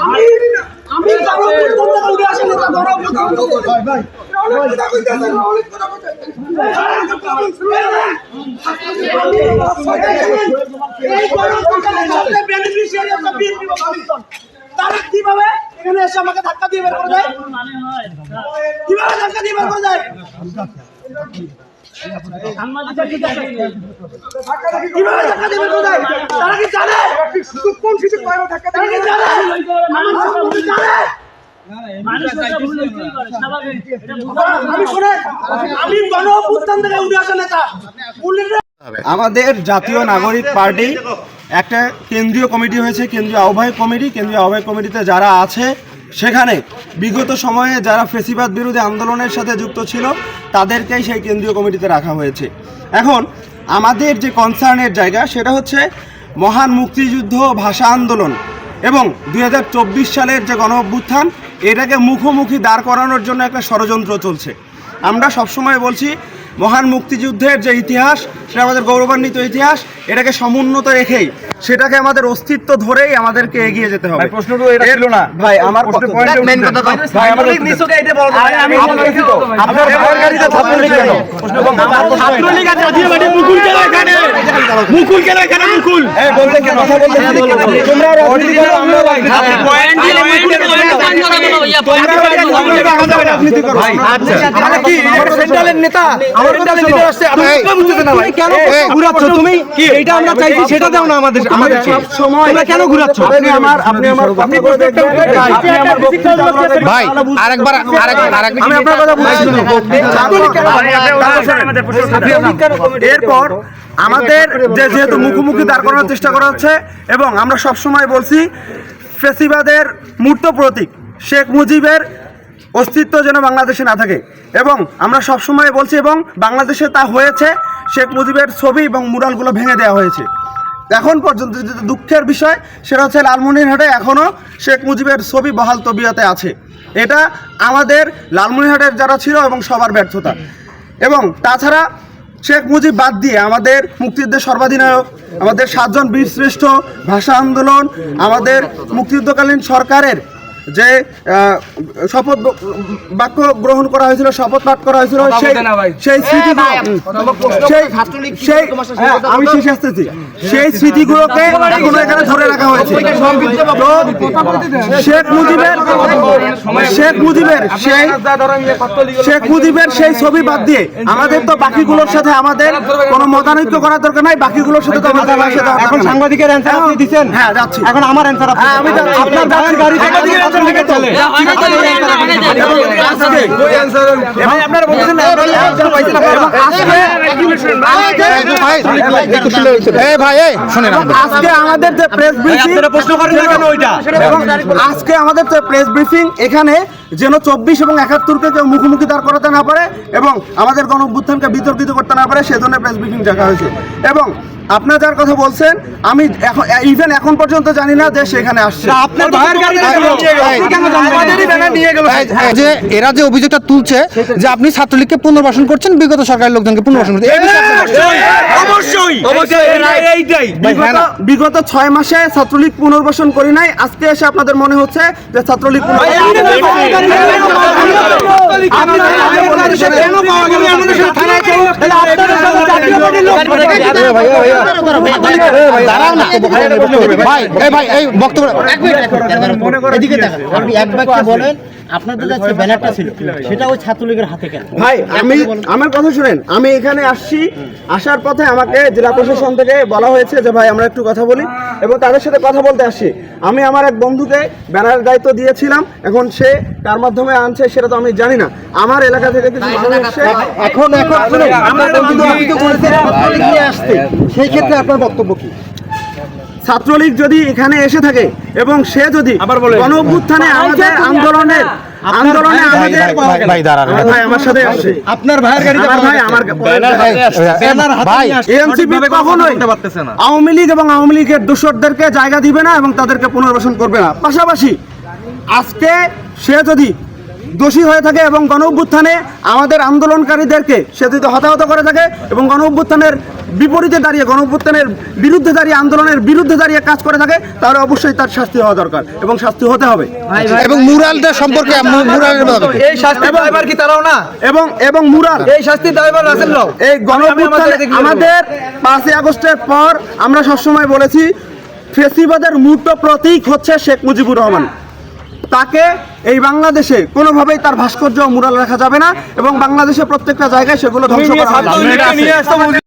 আমি উঠে আসেন ভাই তারা কিভাবে এখানে এসে আমাকে ধাক্কা দিয়ে বের করে দেয়? কিভাবে ধাক্কা দিয়ে বের করে দেয়? কিভাবে ধাক্কা দিয়ে বের করে দেয়? তারা কি জানে কোন সুযোগ পায় ধাক্কা? তারা কি জানে? আমি গণ অভ্যুত্থান থেকে উঠে আসা নেতা। আমাদের জাতীয় নাগরিক পার্টি একটা কেন্দ্রীয় কমিটি হয়েছে, কেন্দ্রীয় আহ্বায়ক কমিটি। কেন্দ্রীয় আহ্বায়ক কমিটিতে যারা আছে সেখানে বিগত সময়ে যারা ফ্যাসিবাদ বিরোধী আন্দোলনের সাথে যুক্ত ছিল তাদেরকেই সেই কেন্দ্রীয় কমিটিতে রাখা হয়েছে। এখন আমাদের যে কনসার্নের জায়গা সেটা হচ্ছে মহান মুক্তিযুদ্ধ, ভাষা আন্দোলন এবং 2024 সালের যে গণ অভ্যুত্থান, এটাকে মুখোমুখি দাঁড় করানোর জন্য একটা ষড়যন্ত্র চলছে। আমরা সবসময় বলছি মহান মুক্তিযুদ্ধের যে ইতিহাস সেটা আমাদের গৌরবান্বিত ইতিহাস, এটাকে সমুন্নত রেখেই সেটাকে আমাদের অস্তিত্ব ধরেই আমাদেরকে এগিয়ে যেতে হবে। প্রশ্নটা এটা ছিল না ভাই, আমার মেইন কথা ভাই, আমাদের নিচকে এটা বলবো আমি আপনার সরকারিতে ছাত্রলীগ কেন এবং ছাত্রলীগ আছে আদিবাড়ি মুকুল কেন এখানে, মুকুল কেন এখানে, মুকুল এই বলতে কেন কথা বলতে তোমরা রাজনীতি করো, আমরা ভাই পয়েন্ট দিলে মুকুল কেন রাজনীতি করো ভাই? আচ্ছা আমরা কি সেন্ট্রালের নেতা, আমার সেন্ট্রালের লিডার আসছে, আপনি বুঝতে না ভাই কেন ঘুরাচ্ছ তুমি? এইটা আমরা চাইছি সেটা দাও না আমাদের, আমাদের সব সময় তোমরা কেন ঘুরাচ্ছ? আপনি আমার কথা বলে দেখবেন ভাই, আরেকবার আমি আপনার কথা বলছি। এরপর আমাদের যেহেতু মুখোমুখি দাঁড় করানোর চেষ্টা করা হচ্ছে এবং আমরা সব সময় বলছি ফ্যাসিবাদের মূর্ত প্রতীক শেখ মুজিবের অস্তিত্ব যেন বাংলাদেশে না থাকে এবং আমরা সবসময় বলছি এবং বাংলাদেশে তা হয়েছে, শেখ মুজিবের ছবি এবং মুরালগুলো ভেঙে দেওয়া হয়েছে। এখন পর্যন্ত যেটা দুঃখের বিষয় সেটা হচ্ছে লালমনিরহাটে এখনও শেখ মুজিবের ছবি বহাল তবিয়তে আছে। এটা আমাদের লালমনিরহাটের যারা ছিল এবং সবার ব্যর্থতা। এবং তাছাড়া শেখ মুজিব বাদ দিয়ে আমাদের মুক্তিযুদ্ধের সর্বাধিনায়ক, আমাদের 7 জন বীরশ্রেষ্ঠ, ভাষা আন্দোলন, আমাদের মুক্তিযুদ্ধকালীন সরকারের যে শপথ বাক্য গ্রহণ করা হয়েছিল, শপথ পাঠ করা হয়েছিল, সেই স্মৃতিগুলোকে এখনো এখানে ধরে রাখা হয়েছে। শেখ মুজিবের সেই ছবি বাদ দিয়ে আমাদের তো বাকিগুলোর সাথে আমাদের কোনো মতানৈক্য করার দরকার নাই। বাকিগুলোর সাথে তো এখন সাংবাদিকের অ্যানসার আপনি দিচ্ছেন। হ্যাঁ যাচ্ছি, এখন আমার অ্যানসার আমি আপনার গাড়ি এখানে যেন 24 এবং 71-কে কেউ মুখোমুখি দাঁড় করাতে না পারে এবং আমাদের গণ অভ্যুত্থানকে বিতর্কিত করতে না পারে, সেজন্য প্রেস ব্রিফিং ডাকা হয়েছে। এবং আপনার যার কথা বলছেন আমি ইভেন এখন পর্যন্ত জানি না যে সেখানে আসছে। আপনার ভাইয়ের গাড়ি নিয়ে গেল যে এরা যে অভিযোগটা তুলছে যে আপনি ছাত্রলীগকে পুনর্বাসন করছেন, বিগত সরকারের লোকজনকে পুনর্বাসন করছেন। অবশ্যই বিগত 6 মাসে ছাত্রলীগ পুনর্বাসন করি নাই, আজকে এসে আপনাদের মনে হচ্ছে যে ছাত্রলীগ আপনাদের কাছে ব্যানারটা ছিল সেটা ওই ছাত্রলীগের হাতে কেন? ভাই আমার কথা শুনেন, আমি এখানে আসছি, আসার পথে আমাকে জেলা প্রশাসন থেকে বলা হয়েছে যে ভাই আমরা একটু কথা বলি এবং তাদের সাথে কথা বলতে আসছি। আমি আমার এক বন্ধুকে ব্যানারের দায়িত্ব দিয়েছিলাম, এখন সে কার মাধ্যমে আনছে সেটা তো আমি জানি না। আমার এলাকা থেকে কিছু মানুষ আসছে, এখন সেই ক্ষেত্রে আপনার বক্তব্য কি? ছাত্রলীগ যদি এখানে এসে থাকে এবং সে যদি গণ অভ্যুত্থানে আমাদের আন্দোলনে আমার সাথে আসছে, আপনার ভাইয়ের গাড়ি আওয়ামী লীগ এবং আওয়ামী লীগের দোসরদেরকে জায়গা দিবে না এবং তাদেরকে পুনর্বাসন করবে না। পাশাপাশি আজকে সে যদি দোষী হয়ে থাকে এবং গণ অভ্যুত্থানে আমাদের আন্দোলনকারীদেরকে সে যদি হতাহত করে থাকে এবং গণ অভ্যুত্থানের বিপরীতে দাঁড়িয়ে গণঅভ্যুত্থানের বিরুদ্ধে দাঁড়িয়ে আন্দোলনের বিরুদ্ধে দাঁড়িয়ে কাজ করে থাকে তাহলে অবশ্যই তার শাস্তি হওয়া দরকার এবং শাস্তি হতে হবে। এবং মুরালটা সম্পর্কে মুরালের ব্যাপারে এই শাস্তির দায়ভার কি তারাও না? এবং মুরাল এই শাস্তির দায়ভার রাসেলরাও। এই গণঅভ্যুত্থানে আমাদের 5ই আগস্টের পর আমরা সবসময় বলেছি ফ্যাসিবাদের মূর্ত প্রতীক হচ্ছে শেখ মুজিবুর রহমান। তাকে এই বাংলাদেশে কোনোভাবেই তার ভাস্কর্য মুরাল রাখা যাবে না এবং বাংলাদেশে প্রত্যেকটা জায়গায় সেগুলো ধ্বংস করা হবে।